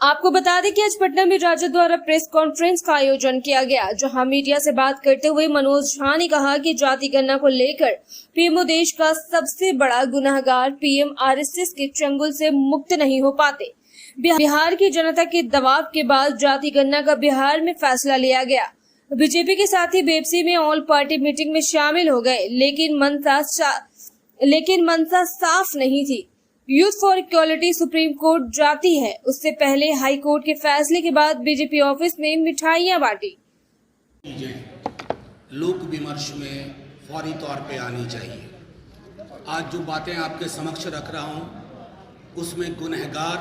आपको बता दें कि आज पटना में राजद द्वारा प्रेस कॉन्फ्रेंस का आयोजन किया गया, जहां मीडिया से बात करते हुए मनोज झा ने कहा कि जाति गणना को लेकर पीएमओ देश का सबसे बड़ा गुनाहगार पीएम आरएसएस के चंगुल से मुक्त नहीं हो पाते। बिहार की जनता के दबाव के बाद जाति गणना का बिहार में फैसला लिया गया। बीजेपी के साथी बेपसी में ऑल पार्टी मीटिंग में शामिल हो गए, लेकिन मंशा साफ नहीं थी। Youth for equality supreme court जाती है, उससे पहले हाई कोर्ट के फैसले के बाद बीजेपी ऑफिस में मिठाइयां बांटी। लोक विमर्श में फौरी तौर पे आनी चाहिए। आज जो बातें आपके समक्ष रख रहा हूं उसमें गुनहगार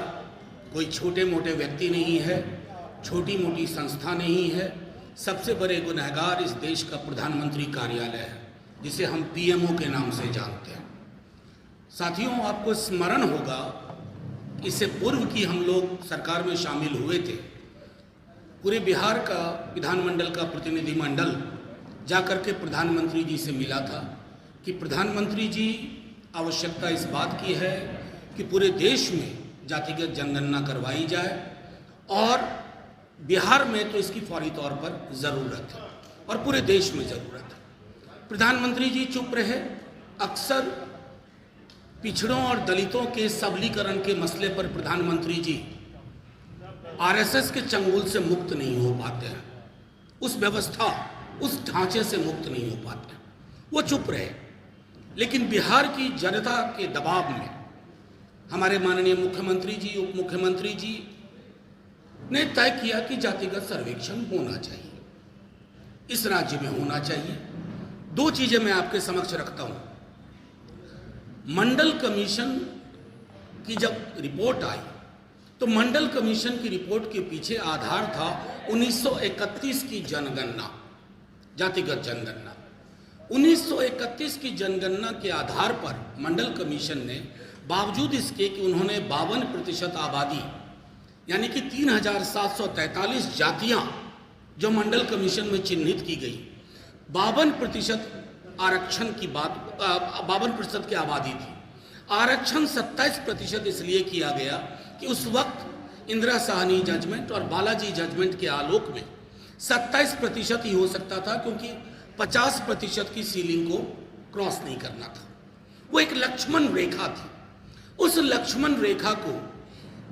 कोई छोटे मोटे व्यक्ति नहीं है, छोटी मोटी संस्था नहीं है। सबसे बड़े गुनहगार इस देश का प्रधानमंत्री कार्यालय है, जिसे हम पीएमओ के नाम से जानते हैं। साथियों, आपको स्मरण होगा इससे पूर्व की हम लोग सरकार में शामिल हुए थे। पूरे बिहार का विधानमंडल का प्रतिनिधिमंडल जाकर के प्रधानमंत्री जी से मिला था कि प्रधानमंत्री जी, आवश्यकता इस बात की है कि पूरे देश में जातिगत जनगणना करवाई जाए और बिहार में तो इसकी फौरी तौर पर ज़रूरत है और पूरे देश में ज़रूरत है। प्रधानमंत्री जी चुप रहे। अक्सर पिछड़ों और दलितों के सबलीकरण के मसले पर प्रधानमंत्री जी आरएसएस के चंगुल से मुक्त नहीं हो पाते हैं, उस व्यवस्था, उस ढांचे से मुक्त नहीं हो पाते हैं। वो चुप रहे। लेकिन बिहार की जनता के दबाव में हमारे माननीय मुख्यमंत्री जी, उप मुख्यमंत्री जी ने तय किया कि जातिगत सर्वेक्षण होना चाहिए, इस राज्य में होना चाहिए। दो चीजें मैं आपके समक्ष रखता हूं। मंडल कमीशन की जब रिपोर्ट आई तो मंडल कमीशन की रिपोर्ट के पीछे आधार था 1931 की जनगणना, जातिगत जनगणना। 1931 की जनगणना के आधार पर मंडल कमीशन ने, बावजूद इसके कि उन्होंने 52% आबादी यानी कि 3743 जातियां जो मंडल कमीशन में चिन्हित की गई, 52% आरक्षण की बात, 52% की आबादी थी। आरक्षण 27% इसलिए किया गया कि उस वक्त इंदिरा साहनी जजमेंट और बालाजी जजमेंट के आलोक में 27% ही हो सकता था, क्योंकि 50% की सीलिंग को क्रॉस नहीं करना था। वो एक लक्ष्मण रेखा थी। उस लक्ष्मण रेखा को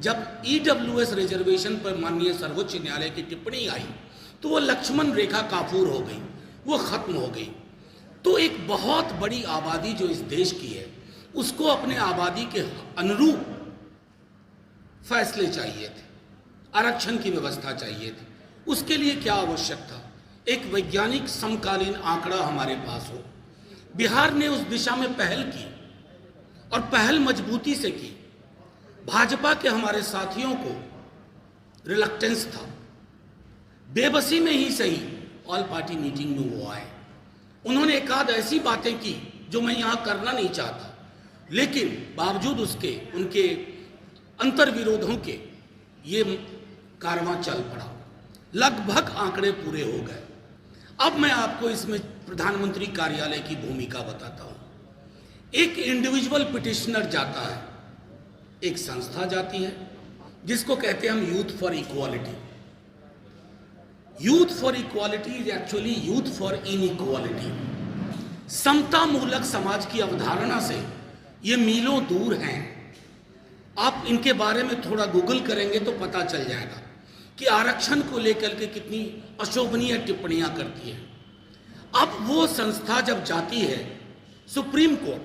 जब ईडब्ल्यूएस रिजर्वेशन पर माननीय सर्वोच्च न्यायालय की टिप्पणी आई तो वो लक्ष्मण रेखा काफूर हो गई, वो खत्म हो गई। तो एक बहुत बड़ी आबादी जो इस देश की है, उसको अपने आबादी के अनुरूप फैसले चाहिए थे, आरक्षण की व्यवस्था चाहिए थी। उसके लिए क्या आवश्यक था? एक वैज्ञानिक समकालीन आंकड़ा हमारे पास हो। बिहार ने उस दिशा में पहल की और पहल मजबूती से की। भाजपा के हमारे साथियों को रिलक्टेंस था, बेबसी में ही सही ऑल पार्टी मीटिंग में वो आए। उन्होंने एक आध ऐसी बातें की जो मैं यहाँ करना नहीं चाहता, लेकिन बावजूद उसके, उनके अंतर्विरोधों के, ये कारवां चल पड़ा। लगभग आंकड़े पूरे हो गए। अब मैं आपको इसमें प्रधानमंत्री कार्यालय की भूमिका बताता हूँ। एक इंडिविजुअल पिटिशनर जाता है, एक संस्था जाती है जिसको कहते हैं हम youth for equality. Youth for equality is actually youth for inequality. समता मूलक समाज की अवधारणा से ये मीलों दूर हैं। आप इनके बारे में थोड़ा गूगल करेंगे तो पता चल जाएगा कि आरक्षण को लेकर के कितनी अशोभनीय टिप्पणियां करती है। अब वो संस्था जब जाती है सुप्रीम कोर्ट,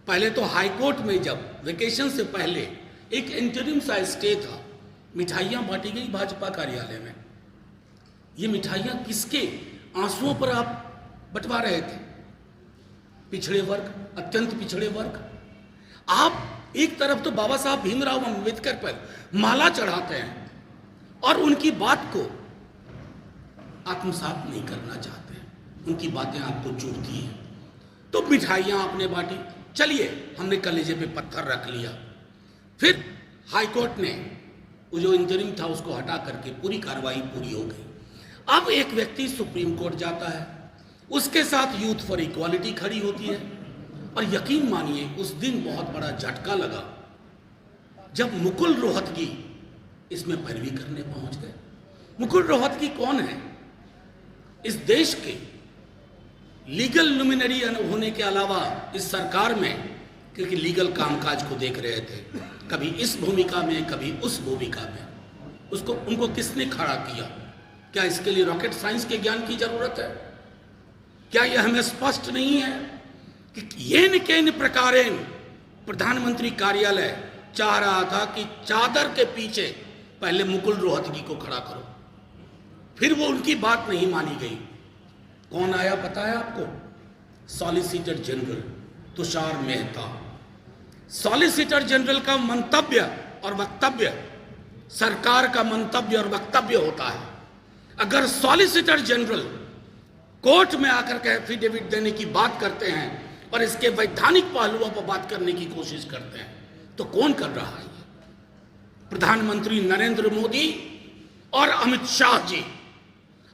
पहले तो हाई कोर्ट में जब वेकेशन से पहले एक इंटरिम सा स्टे था, मिठाइयां बांटी गई भाजपा कार्यालय में। ये मिठाइयां किसके आंसुओं पर आप बंटवा रहे थे? पिछड़े वर्ग, अत्यंत पिछड़े वर्ग। आप एक तरफ तो बाबा साहब भीमराव अम्बेडकर पर माला चढ़ाते हैं और उनकी बात को आत्मसात नहीं करना चाहते हैं, उनकी बातें आपको चुभती हैं। तो मिठाइयां आपने बांटी, चलिए हमने कलेजे पे पत्थर रख लिया। फिर हाईकोर्ट ने वो जो इंटरिम था उसको हटा करके पूरी कार्रवाई पूरी हो गई। अब एक व्यक्ति सुप्रीम कोर्ट जाता है, उसके साथ यूथ फॉर इक्वालिटी खड़ी होती है और यकीन मानिए उस दिन बहुत बड़ा झटका लगा जब मुकुल रोहतगी इसमें पैरवी करने पहुंच गए। मुकुल रोहतगी कौन है? इस देश के लीगल लुमिनरी होने के अलावा इस सरकार में, क्योंकि लीगल कामकाज को देख रहे थे, कभी इस भूमिका में कभी उस भूमिका में, उनको किसने खड़ा किया? क्या इसके लिए रॉकेट साइंस के ज्ञान की जरूरत है? क्या यह हमें स्पष्ट नहीं है कि येन केन प्रकारेण प्रधानमंत्री कार्यालय चाह रहा था कि चादर के पीछे पहले मुकुल रोहतगी को खड़ा करो, फिर वो उनकी बात नहीं मानी गई। कौन आया पता है आपको? Solicitor general Tushar Mehta. Solicitor general का मंतव्य और वक्तव्य सरकार का मंतव्य और वक्तव्य होता है। अगर सॉलिसिटर जनरल कोर्ट में आकर के एफिडेविट देने की बात करते हैं और इसके वैधानिक पहलुओं पर बात करने की कोशिश करते हैं, तो कौन कर रहा है? प्रधानमंत्री नरेंद्र मोदी और अमित शाह जी,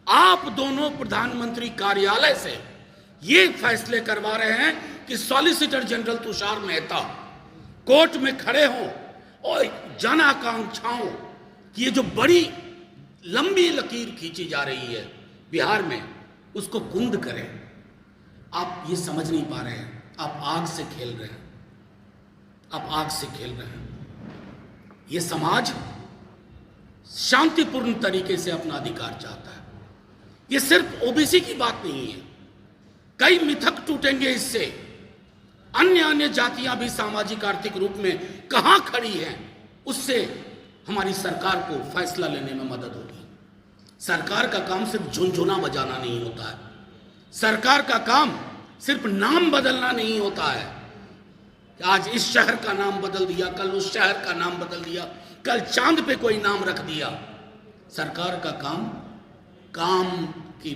आप दोनों प्रधानमंत्री कार्यालय से ये फैसले करवा रहे हैं कि solicitor general Tushar Mehta court में खड़े हों और जन आकांक्षाओं की ये जो बड़ी लंबी लकीर खींची जा रही है बिहार में, उसको कुंद करें। आप ये समझ नहीं पा रहे हैं, आप आग से खेल रहे हैं, आप आग से खेल रहे हैं। ये समाज शांतिपूर्ण तरीके से अपना अधिकार चाहता है। ये सिर्फ ओबीसी की बात नहीं है, कई मिथक टूटेंगे इससे। अन्य जातियां भी सामाजिक आर्थिक रूप में कहां खड़ी हैं, उससे हमारी सरकार को फैसला लेने में मदद होगी। सरकार का काम सिर्फ झुनझुना बजाना नहीं होता है, सरकार का काम सिर्फ नाम बदलना नहीं होता है। आज इस शहर का नाम बदल दिया, कल उस शहर का नाम बदल दिया, कल चांद पे कोई नाम रख दिया। सरकार का काम की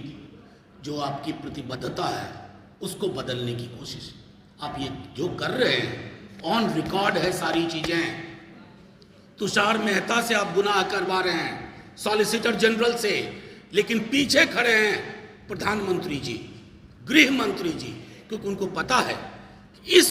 जो आपकी प्रतिबद्धता है उसको बदलने की कोशिश। आप ये जो कर रहे हैं, ऑन रिकॉर्ड है सारी चीजें। तुषार मेहता से आप गुनाह करवा रहे हैं, सॉलिसिटर जनरल से, लेकिन पीछे खड़े हैं प्रधानमंत्री जी, गृह मंत्री जी, क्योंकि उनको पता है कि इस